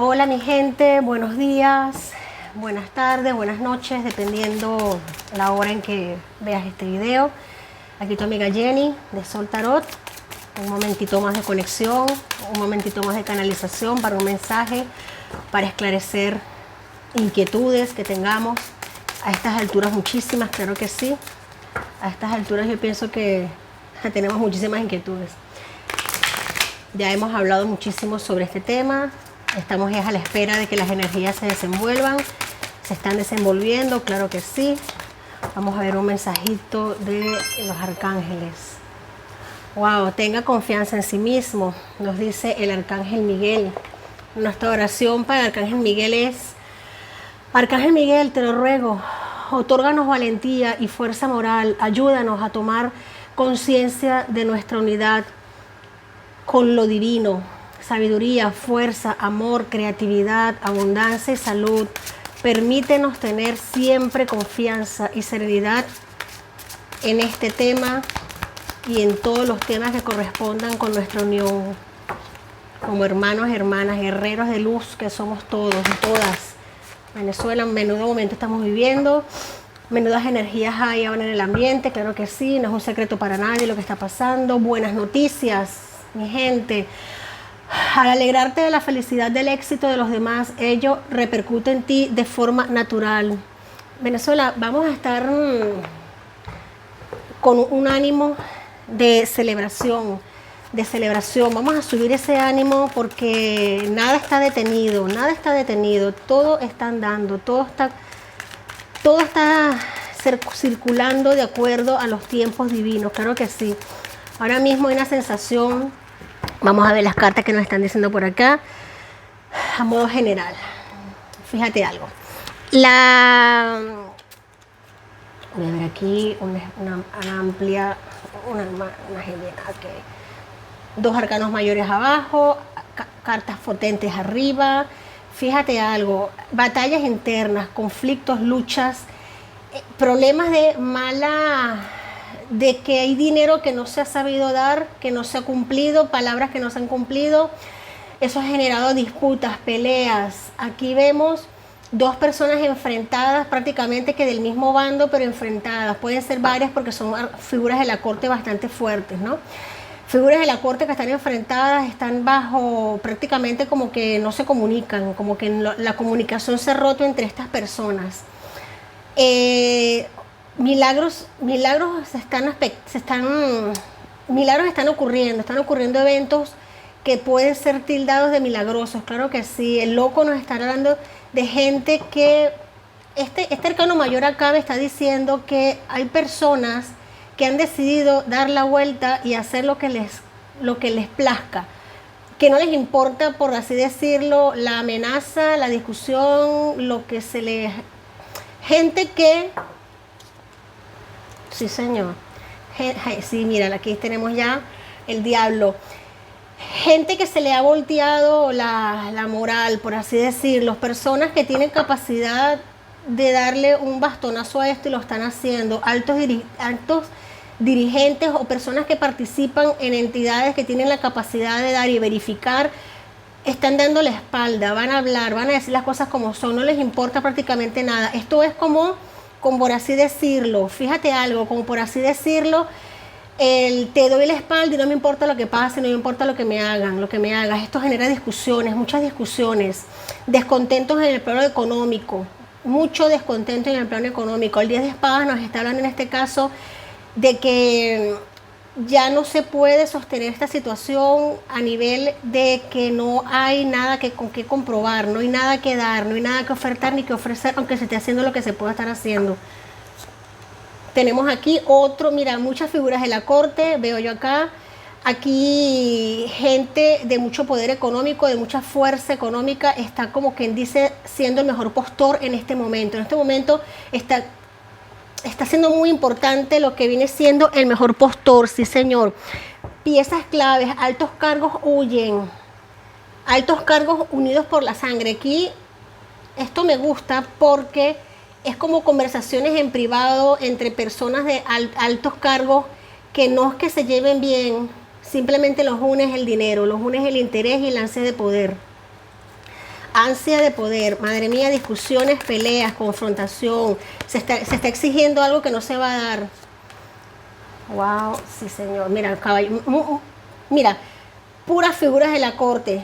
Hola mi gente, buenos días, buenas tardes, buenas noches, dependiendo la hora en que veas este video. Aquí tu amiga Jenny de Sol Tarot. Un momentito más de conexión, un momentito más de canalización para un mensaje, para esclarecer inquietudes que tengamos. A estas alturas muchísimas, claro que sí. A estas alturas yo pienso que tenemos muchísimas inquietudes. Ya hemos hablado muchísimo sobre este tema. Estamos ya a la espera de que las energías se desenvuelvan. Se están desenvolviendo, claro que sí. Vamos a ver un mensajito de los arcángeles. Wow, tenga confianza en sí mismo, nos dice el arcángel Miguel. Nuestra oración para el arcángel Miguel es: Arcángel Miguel, te lo ruego, otórganos valentía y fuerza moral. Ayúdanos a tomar conciencia de nuestra unidad con lo divino. Sabiduría, fuerza, amor, creatividad, abundancia y salud. Permítenos tener siempre confianza y serenidad en este tema y en todos los temas que correspondan con nuestra unión. Como hermanos, hermanas, guerreros de luz que somos todos y todas. Venezuela, en menudo momento estamos viviendo. Menudas energías hay ahora en el ambiente, claro que sí. No es un secreto para nadie lo que está pasando. Buenas noticias, mi gente. Al alegrarte de la felicidad del éxito de los demás, ello repercute en ti de forma natural. Venezuela, vamos a estar con un ánimo de celebración, Vamos a subir ese ánimo porque nada está detenido, todo está andando, todo está circulando de acuerdo a los tiempos divinos, claro que sí. Ahora mismo hay una sensación. Vamos a ver las cartas que nos están diciendo por acá. A modo general. Fíjate algo. Voy a ver aquí una amplia, una genial. Okay. Dos arcanos mayores abajo, cartas potentes arriba. Fíjate algo. Batallas internas, conflictos, luchas, problemas de que hay dinero que no se ha sabido dar, que no se ha cumplido, palabras que no se han cumplido. Eso ha generado disputas, peleas. Aquí vemos dos personas enfrentadas, prácticamente que del mismo bando, pero enfrentadas. Pueden ser varias porque son figuras de la corte bastante fuertes, ¿no? Figuras de la corte que están enfrentadas, están bajo, prácticamente como que no se comunican, como que la comunicación se ha roto entre estas personas. Milagros están ocurriendo eventos que pueden ser tildados de milagrosos, claro que sí. El loco nos está hablando de gente que, este arcano mayor acá me está diciendo que hay personas que han decidido dar la vuelta y hacer lo que les plazca, que no les importa, por así decirlo, la amenaza, la discusión, lo que se les... Gente que... Sí, señor. Sí, mira, aquí tenemos ya el diablo. Gente que se le ha volteado la moral, por así decirlo. Personas que tienen capacidad de darle un bastonazo a esto y lo están haciendo. Altos dirigentes o personas que participan en entidades que tienen la capacidad de dar y verificar, están dando la espalda, van a hablar, van a decir las cosas como son, no les importa prácticamente nada. Esto es como por así decirlo, fíjate algo, como por así decirlo, te doy la espalda y no me importa lo que pase, no me importa lo que me hagas. Esto genera discusiones, muchas discusiones, descontentos en el plano económico, mucho descontento en el plano económico. El 10 de espadas nos está hablando en este caso de que ya no se puede sostener esta situación a nivel de que no hay nada con qué comprobar, no hay nada que dar, no hay nada que ofertar ni que ofrecer, aunque se esté haciendo lo que se pueda estar haciendo. Tenemos aquí mira, muchas figuras de la corte, veo yo acá. Aquí gente de mucho poder económico, de mucha fuerza económica, está como quien dice siendo el mejor postor en este momento. En este momento está siendo muy importante lo que viene siendo el mejor postor, sí señor. Piezas claves, altos cargos huyen, altos cargos unidos por la sangre. Aquí esto me gusta porque es como conversaciones en privado entre personas de altos cargos que no es que se lleven bien, simplemente los une el dinero, los une el interés y el ansia de poder. Ansia de poder, madre mía, discusiones, peleas, confrontación. Se está exigiendo algo que no se va a dar. Wow, sí señor. Mira, caballo, mira, puras figuras de la corte.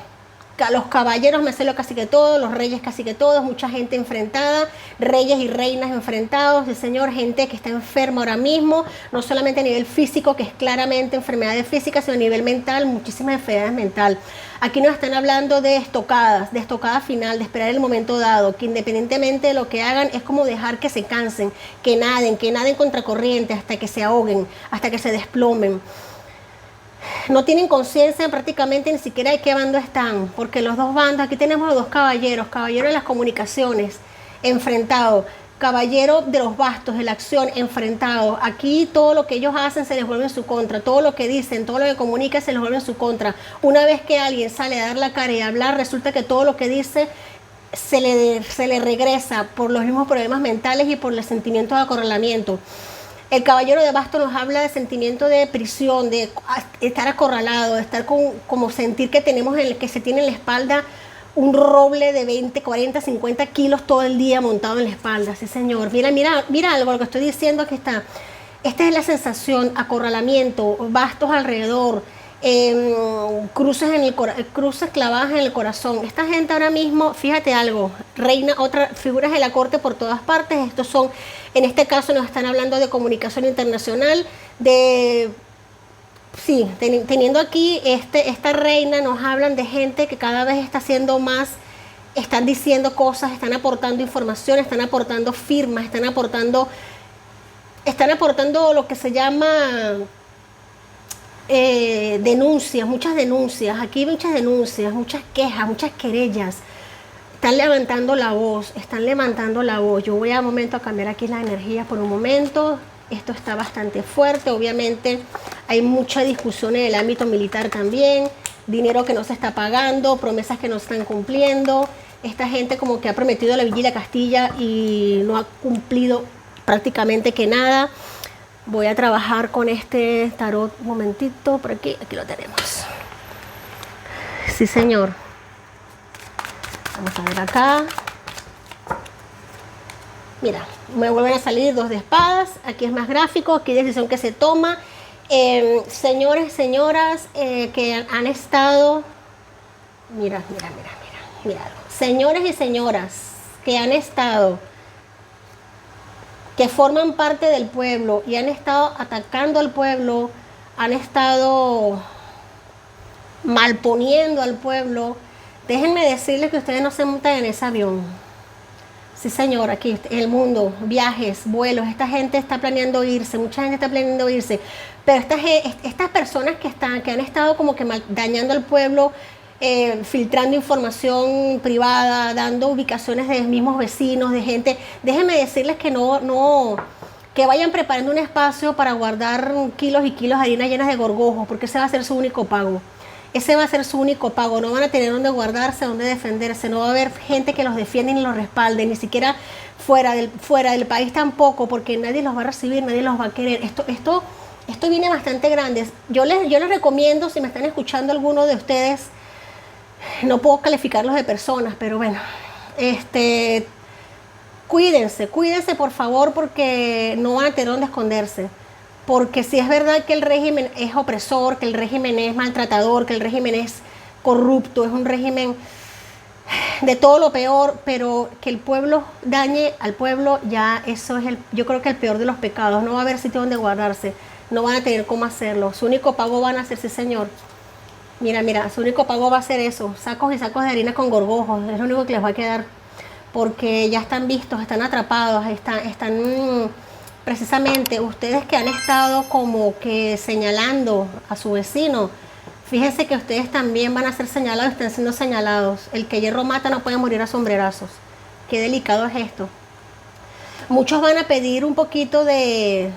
Los caballeros me sé lo casi que todos, los reyes casi que todos, mucha gente enfrentada, reyes y reinas enfrentados, el señor, gente que está enferma ahora mismo, no solamente a nivel físico, que es claramente enfermedades físicas, sino a nivel mental, muchísimas enfermedades mentales. Aquí nos están hablando de estocada final, de esperar el momento dado, que independientemente de lo que hagan, es como dejar que se cansen, que naden contracorriente hasta que se ahoguen, hasta que se desplomen. No tienen conciencia prácticamente ni siquiera de qué bando están, porque los dos bandos, aquí tenemos los dos caballeros, caballero de las comunicaciones, enfrentado, caballero de los bastos, de la acción, enfrentado. Aquí todo lo que ellos hacen se les vuelve en su contra, todo lo que dicen, todo lo que comunican se les vuelve en su contra. Una vez que alguien sale a dar la cara y a hablar, resulta que todo lo que dice se le regresa por los mismos problemas mentales y por el sentimiento de acorralamiento. El caballero de bastos nos habla de sentimiento de prisión, de estar acorralado, de estar como sentir que que se tiene en la espalda un roble de 20, 40, 50 kilos todo el día montado en la espalda. Sí, señor. Mira algo, lo que estoy diciendo aquí está. Esta es la sensación, acorralamiento, bastos alrededor, cruces clavadas en el corazón. Esta gente ahora mismo, fíjate algo, otras figuras de la corte por todas partes. Estos son, en este caso nos están hablando de comunicación internacional, teniendo aquí esta reina, nos hablan de gente que cada vez está haciendo más, están diciendo cosas, están aportando información, están aportando firmas, están aportando lo que se llama denuncias, muchas denuncias, aquí hay muchas denuncias, muchas quejas, muchas querellas. Están levantando la voz, Yo voy a un momento a cambiar aquí las energías por un momento. Esto está bastante fuerte, obviamente hay mucha discusión en el ámbito militar también, dinero que no se está pagando, promesas que no se están cumpliendo. Esta gente como que ha prometido la Vigilia Castilla y no ha cumplido prácticamente que nada. Voy a trabajar con este tarot un momentito, por aquí lo tenemos. Sí, señor. Vamos a ver acá. Mira, me vuelven a salir 2 de espadas. Aquí es más gráfico, aquí decisión que se toma. Señores, señoras que han estado... Mira. Señores y señoras que han estado... que forman parte del pueblo y han estado atacando al pueblo, han estado malponiendo al pueblo, déjenme decirles que ustedes no se montan en ese avión. Sí, señor, aquí el mundo, viajes, vuelos, esta gente está planeando irse, mucha gente está planeando irse, pero estas personas que han estado como que dañando al pueblo, filtrando información privada, dando ubicaciones de mismos vecinos, de gente. Déjenme decirles que que vayan preparando un espacio para guardar kilos y kilos de harina llenas de gorgojos, porque ese va a ser su único pago. Ese va a ser su único pago. No van a tener dónde guardarse, dónde defenderse. No va a haber gente que los defienda ni los respalde, ni siquiera fuera del país tampoco, porque nadie los va a recibir, nadie los va a querer. Esto viene bastante grande. Yo les recomiendo, si me están escuchando alguno de ustedes, no puedo calificarlos de personas, pero bueno, cuídense por favor, porque no van a tener dónde esconderse. Porque si es verdad que el régimen es opresor, que el régimen es maltratador, que el régimen es corrupto, es un régimen de todo lo peor, pero que el pueblo dañe al pueblo, ya eso es yo creo que el peor de los pecados. No va a haber sitio donde guardarse, no van a tener cómo hacerlo. Su único pago van a ser, sí, señor. Mira, su único pago va a ser eso, sacos y sacos de harina con gorgojos, es lo único que les va a quedar, porque ya están vistos, están atrapados, están precisamente ustedes que han estado como que señalando a su vecino. Fíjense que ustedes también van a ser señalados, están siendo señalados. El que hierro mata no puede morir a sombrerazos. Qué delicado es esto. Muchos van a pedir un poquito de,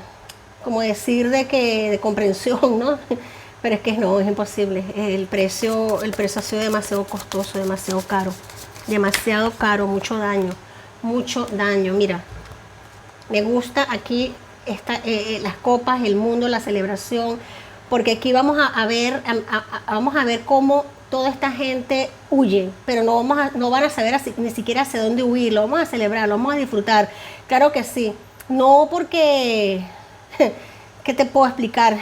como decir, de comprensión, ¿no? Pero es que no, es imposible. El precio ha sido demasiado costoso, demasiado caro, mucho daño. Mira, me gusta aquí las copas, el mundo, la celebración, porque aquí vamos a ver, vamos a ver cómo toda esta gente huye, pero no van a saber ni siquiera hacia dónde huir. Lo vamos a celebrar, lo vamos a disfrutar. Claro que sí. No porque, ¿qué te puedo explicar?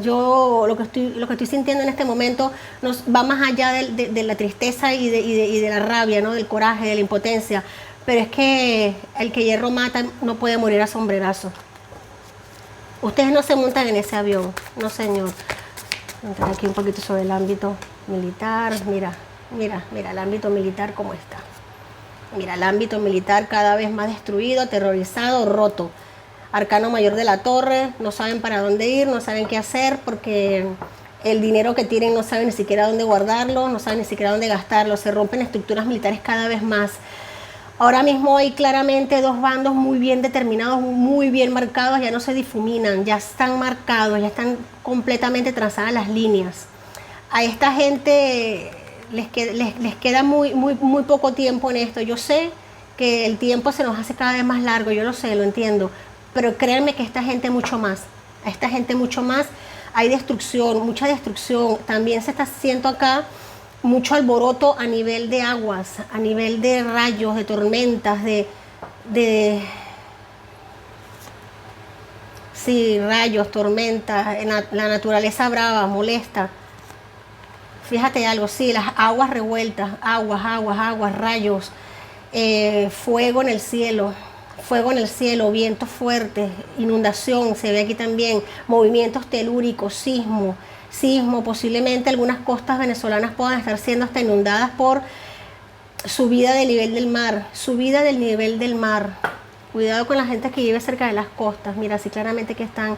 Yo lo que estoy sintiendo en este momento va más allá de la tristeza y de la rabia, ¿no? Del coraje, de la impotencia. Pero es que el que hierro mata no puede morir a sombrerazo. Ustedes no se montan en ese avión, no señor. Entrar aquí un poquito sobre el ámbito militar. Mira el ámbito militar cómo está. Mira, el ámbito militar cada vez más destruido, aterrorizado, roto. Arcano mayor de la torre, no saben para dónde ir, no saben qué hacer porque el dinero que tienen no saben ni siquiera dónde guardarlo, no saben ni siquiera dónde gastarlo, se rompen estructuras militares cada vez más. Ahora mismo hay claramente dos bandos muy bien determinados, muy bien marcados, ya no se difuminan, ya están marcados, ya están completamente trazadas las líneas. A esta gente les queda muy poco tiempo en esto. Yo sé que el tiempo se nos hace cada vez más largo, yo lo sé, lo entiendo, pero créanme que esta gente mucho más, a esta gente mucho más, hay destrucción, mucha destrucción. También se está haciendo acá mucho alboroto a nivel de aguas, a nivel de rayos, de tormentas, sí, rayos, tormentas, la naturaleza brava, molesta. Fíjate algo, sí, las aguas revueltas, aguas, rayos, fuego en el cielo, vientos fuertes, inundación, se ve aquí también, movimientos telúricos, sismo, posiblemente algunas costas venezolanas puedan estar siendo hasta inundadas por subida del nivel del mar. Cuidado con la gente que vive cerca de las costas. Mira, así claramente que están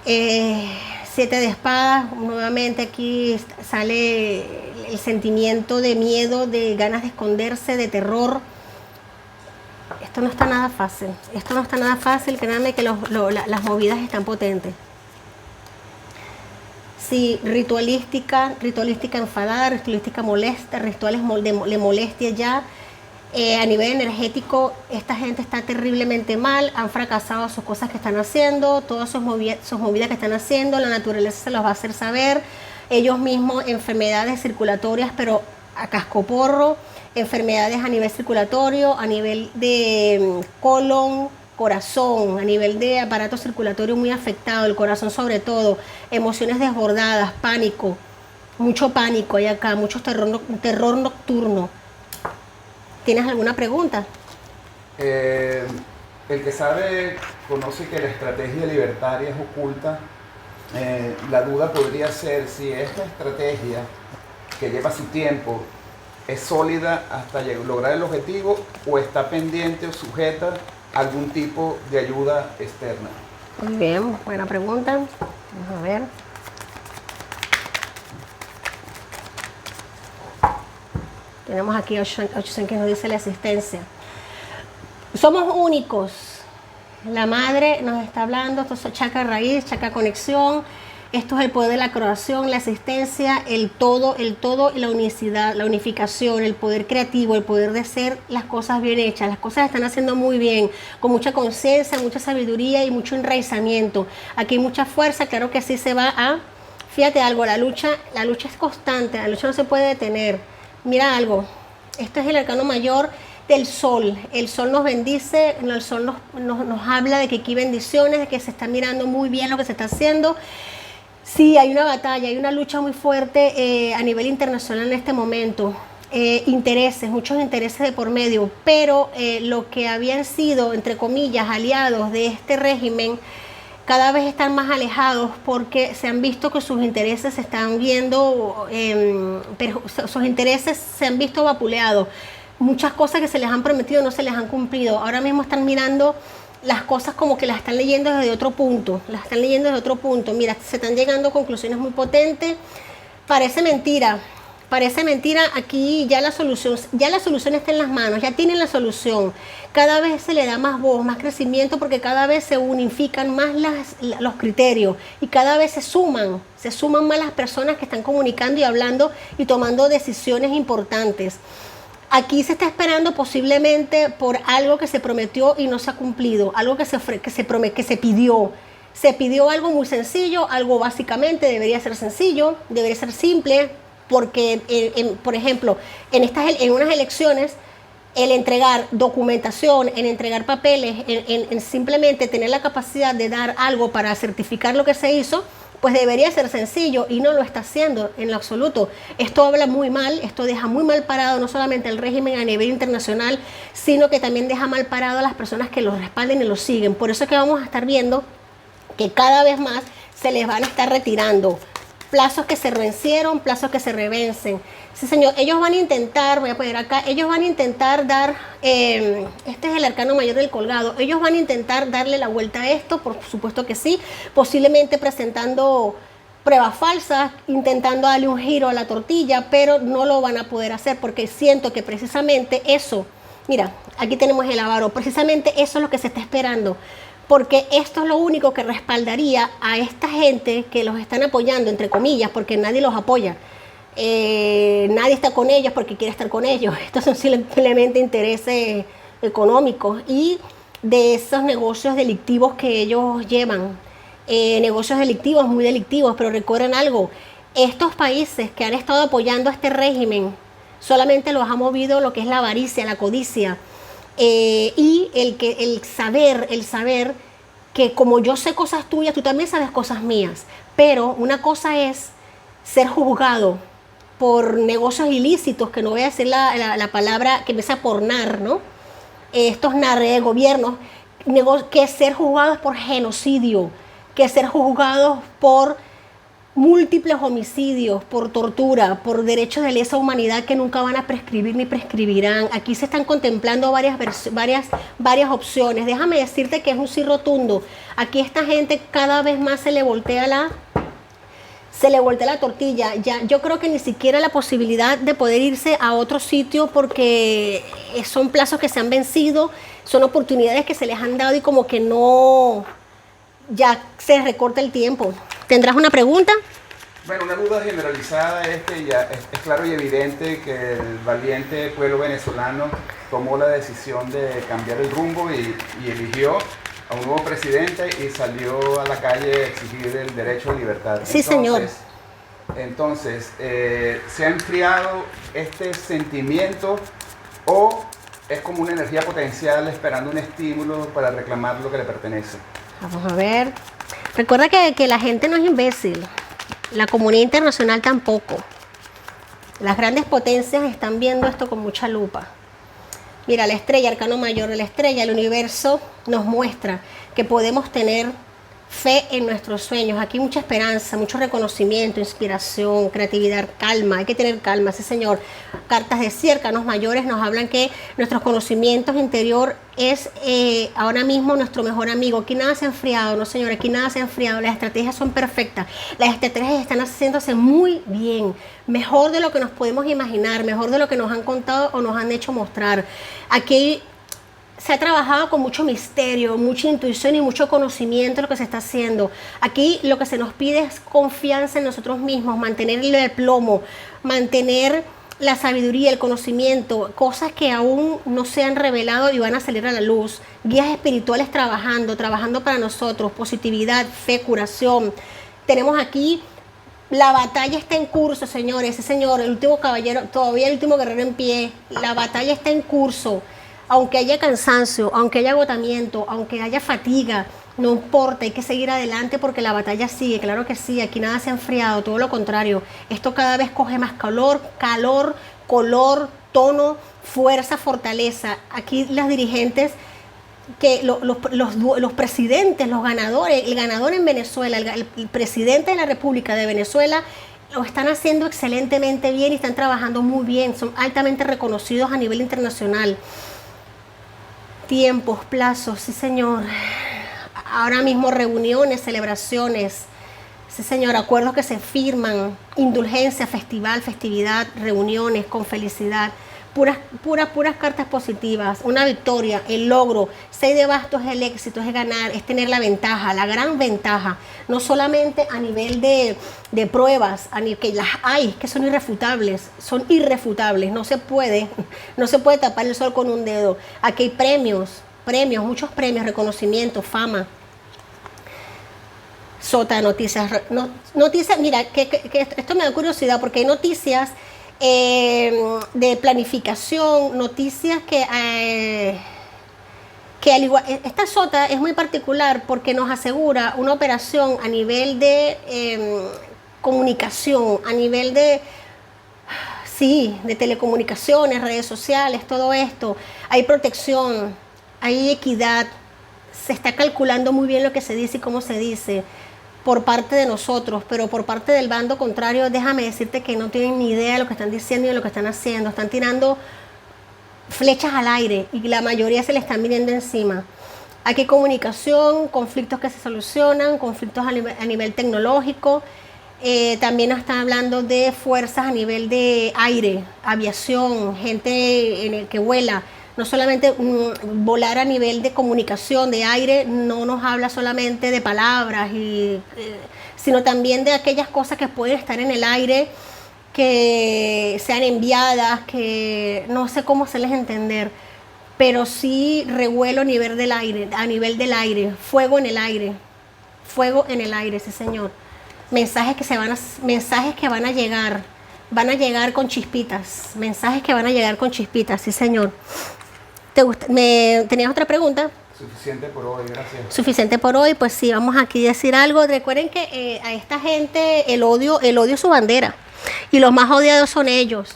7 de espadas. Nuevamente aquí sale el sentimiento de miedo, de ganas de esconderse, de terror. Esto no está nada fácil, créanme que las movidas están potentes. Sí, ritualística enfadada, ritualística molesta, rituales de molestia ya. A nivel energético, esta gente está terriblemente mal, han fracasado sus cosas que están haciendo, todas sus movidas que están haciendo, la naturaleza se los va a hacer saber. Ellos mismos, enfermedades circulatorias, pero a cascoporro, enfermedades a nivel circulatorio, a nivel de colon, corazón, a nivel de aparato circulatorio muy afectado, el corazón sobre todo, emociones desbordadas, pánico, mucho pánico hay acá, mucho terror nocturno. ¿Tienes alguna pregunta? El que sabe conoce que la estrategia libertaria es oculta. La duda podría ser si esta estrategia, que lleva su tiempo, es sólida hasta lograr el objetivo o está pendiente o sujeta a algún tipo de ayuda externa. Muy bien, buena pregunta. Vamos a ver. Tenemos aquí 800 que nos dice la asistencia. Somos únicos. La madre nos está hablando, esto es chakra raíz, chakra conexión. Esto es el poder de la creación, la asistencia, el todo y la unicidad, la unificación, el poder creativo, el poder de hacer las cosas bien hechas. Las cosas están haciendo muy bien, con mucha conciencia, mucha sabiduría y mucho enraizamiento. Aquí hay mucha fuerza, claro que sí se va a... Fíjate algo, la lucha es constante, la lucha no se puede detener. Mira algo, esto es el arcano mayor del sol. El sol nos bendice, el sol nos habla de que aquí hay bendiciones, de que se está mirando muy bien lo que se está haciendo. Sí, hay una batalla, hay una lucha muy fuerte a nivel internacional en este momento. Muchos intereses de por medio, pero lo que habían sido, entre comillas, aliados de este régimen, cada vez están más alejados porque se han visto que sus intereses se están viendo, sus intereses se han visto vapuleados. Muchas cosas que se les han prometido no se les han cumplido. Ahora mismo están mirando las cosas como que las están leyendo desde otro punto. Mira, se están llegando a conclusiones muy potentes. Parece mentira. Aquí ya la solución está en las manos, ya tienen la solución. Cada vez se le da más voz, más crecimiento, porque cada vez se unifican más los criterios y cada vez se suman más las personas que están comunicando y hablando y tomando decisiones importantes. Aquí se está esperando posiblemente por algo que se prometió y no se ha cumplido, algo que se pidió. Se pidió algo muy sencillo, algo básicamente debería ser sencillo, debería ser simple, porque, por ejemplo, en unas elecciones, el entregar documentación, en entregar papeles, en simplemente tener la capacidad de dar algo para certificar lo que se hizo, pues debería ser sencillo y no lo está haciendo en lo absoluto. Esto habla muy mal, esto deja muy mal parado no solamente el régimen a nivel internacional, sino que también deja mal parado a las personas que lo respalden y lo siguen. Por eso es que vamos a estar viendo que cada vez más se les van a estar retirando plazos que se vencieron, plazos que se revencen. Sí, señor, ellos van a intentar, voy a poner acá, ellos van a intentar dar, este es el arcano mayor del colgado, ellos van a intentar darle la vuelta a esto, por supuesto que sí, posiblemente presentando pruebas falsas, intentando darle un giro a la tortilla, pero no lo van a poder hacer porque siento que precisamente eso, mira, aquí tenemos el avaro, precisamente eso es lo que se está esperando. Porque esto es lo único que respaldaría a esta gente que los están apoyando, entre comillas, porque nadie los apoya. Nadie está con ellos porque quiere estar con ellos. Estos son simplemente intereses económicos y de esos negocios delictivos que ellos llevan. Negocios delictivos, muy delictivos, pero recuerden algo, estos países que han estado apoyando a este régimen solamente los ha movido lo que es la avaricia, la codicia. Y el saber que como yo sé cosas tuyas, tú también sabes cosas mías. Pero una cosa es ser juzgado por negocios ilícitos, que no voy a decir la palabra que empieza por nar, ¿no? Estos nar de gobiernos, que ser juzgados por genocidio, que ser juzgados por múltiples homicidios, por tortura, por derechos de lesa humanidad que nunca van a prescribir ni prescribirán. Aquí se están contemplando varias opciones. Déjame decirte que es un sí rotundo. Aquí esta gente cada vez más se le voltea la tortilla. Ya, yo creo que ni siquiera la posibilidad de poder irse a otro sitio porque son plazos que se han vencido, son oportunidades que se les han dado y como que no, ya se recorta el tiempo. ¿Tendrás una pregunta? Bueno, una duda generalizada es que ya es claro y evidente que el valiente pueblo venezolano tomó la decisión de cambiar el rumbo y eligió a un nuevo presidente y salió a la calle a exigir el derecho a libertad. Sí, señor. Entonces, ¿se ha enfriado este sentimiento o es como una energía potencial esperando un estímulo para reclamar lo que le pertenece? Vamos a ver. Recuerda que la gente no es imbécil, la comunidad internacional tampoco. Las grandes potencias están viendo esto con mucha lupa. Mira, la estrella, arcano mayor de la estrella, el universo nos muestra que podemos tener fe en nuestros sueños. Aquí mucha esperanza, mucho reconocimiento, inspiración, creatividad, calma. Hay que tener calma, sí señor. Cartas de arcanos mayores nos hablan que nuestros conocimientos interior es ahora mismo nuestro mejor amigo. Aquí nada se ha enfriado, no señor, aquí nada se ha enfriado. Las estrategias son perfectas. Las estrategias están haciéndose muy bien. Mejor de lo que nos podemos imaginar, mejor de lo que nos han contado o nos han hecho mostrar. Aquí se ha trabajado con mucho misterio, mucha intuición y mucho conocimiento de lo que se está haciendo. Aquí lo que se nos pide es confianza en nosotros mismos, mantener el plomo, mantener la sabiduría, el conocimiento, cosas que aún no se han revelado y van a salir a la luz. Guías espirituales trabajando para nosotros, positividad, fe, curación. Tenemos aquí, la batalla está en curso, señores. Ese señor, el último caballero, todavía el último guerrero en pie. La batalla está en curso. Aunque haya cansancio, aunque haya agotamiento, aunque haya fatiga, no importa, hay que seguir adelante porque la batalla sigue, claro que sí, aquí nada se ha enfriado, todo lo contrario, esto cada vez coge más calor, color, tono, fuerza, fortaleza. Aquí las dirigentes, que los presidentes, los ganadores, el ganador en Venezuela, el presidente de la República de Venezuela, lo están haciendo excelentemente bien y están trabajando muy bien, son altamente reconocidos a nivel internacional. Tiempos, plazos, sí señor. Ahora mismo reuniones, celebraciones, sí señor, acuerdos que se firman, indulgencia, festividad, reuniones con felicidad, puras cartas positivas, una victoria, el logro. 6 de bastos es el éxito, es ganar, es tener la ventaja, la gran ventaja, no solamente a nivel de pruebas, que las hay, que son irrefutables, no se puede tapar el sol con un dedo. Aquí hay premios, muchos premios, reconocimiento, fama. Sota de noticias. Noticias, mira, que esto me da curiosidad porque hay noticias de planificación, noticias que al igual, esta sota es muy particular porque nos asegura una operación a nivel de comunicación, a nivel de, sí, de telecomunicaciones, redes sociales, todo esto. Hay protección, hay equidad, se está calculando muy bien lo que se dice y cómo se dice por parte de nosotros, pero por parte del bando contrario, déjame decirte que no tienen ni idea de lo que están diciendo y de lo que están haciendo. Están tirando flechas al aire y la mayoría se le están viniendo encima. Aquí hay comunicación, conflictos que se solucionan, conflictos a nivel tecnológico. También nos están hablando de fuerzas a nivel de aire, aviación, gente en el que vuela. No solamente volar a nivel de comunicación, de aire, no nos habla solamente de palabras, sino también de aquellas cosas que pueden estar en el aire, que sean enviadas, que no sé cómo hacerles entender, pero sí revuelo a nivel del aire, fuego en el aire, sí señor. Mensajes que van a llegar con chispitas, sí señor. ¿Tenías otra pregunta? Suficiente por hoy, gracias. Suficiente por hoy, pues sí, vamos aquí a decir algo. Recuerden que a esta gente el odio es su bandera. Y los más odiados son ellos.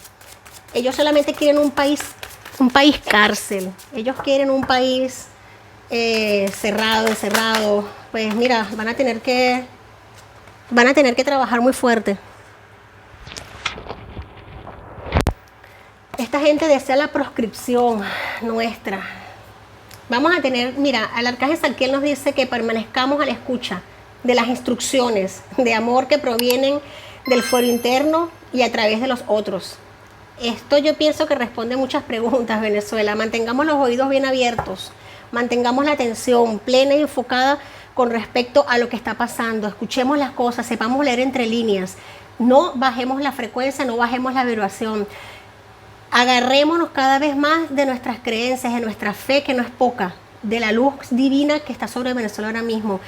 Ellos solamente quieren un país cárcel. Ellos quieren un país encerrado. Pues mira, van a tener que trabajar muy fuerte. Esta gente desea la proscripción nuestra. Vamos a tener, mira, el arcángel Zadkiel nos dice que permanezcamos a la escucha de las instrucciones de amor que provienen del fuero interno y a través de los otros. Esto yo pienso que responde muchas preguntas, Venezuela. Mantengamos los oídos bien abiertos, mantengamos la atención plena y enfocada con respecto a lo que está pasando. Escuchemos las cosas, sepamos leer entre líneas. No bajemos la frecuencia, no bajemos la vibración. Agarrémonos cada vez más de nuestras creencias, de nuestra fe, que no es poca, de la luz divina que está sobre Venezuela ahora mismo.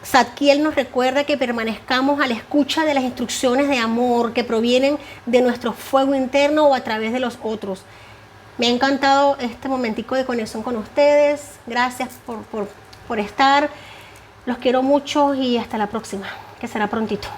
Zadkiel nos recuerda que permanezcamos a la escucha de las instrucciones de amor que provienen de nuestro fuego interno o a través de los otros. Me ha encantado este momentico de conexión con ustedes. Gracias por estar. Los quiero mucho y hasta la próxima, que será prontito.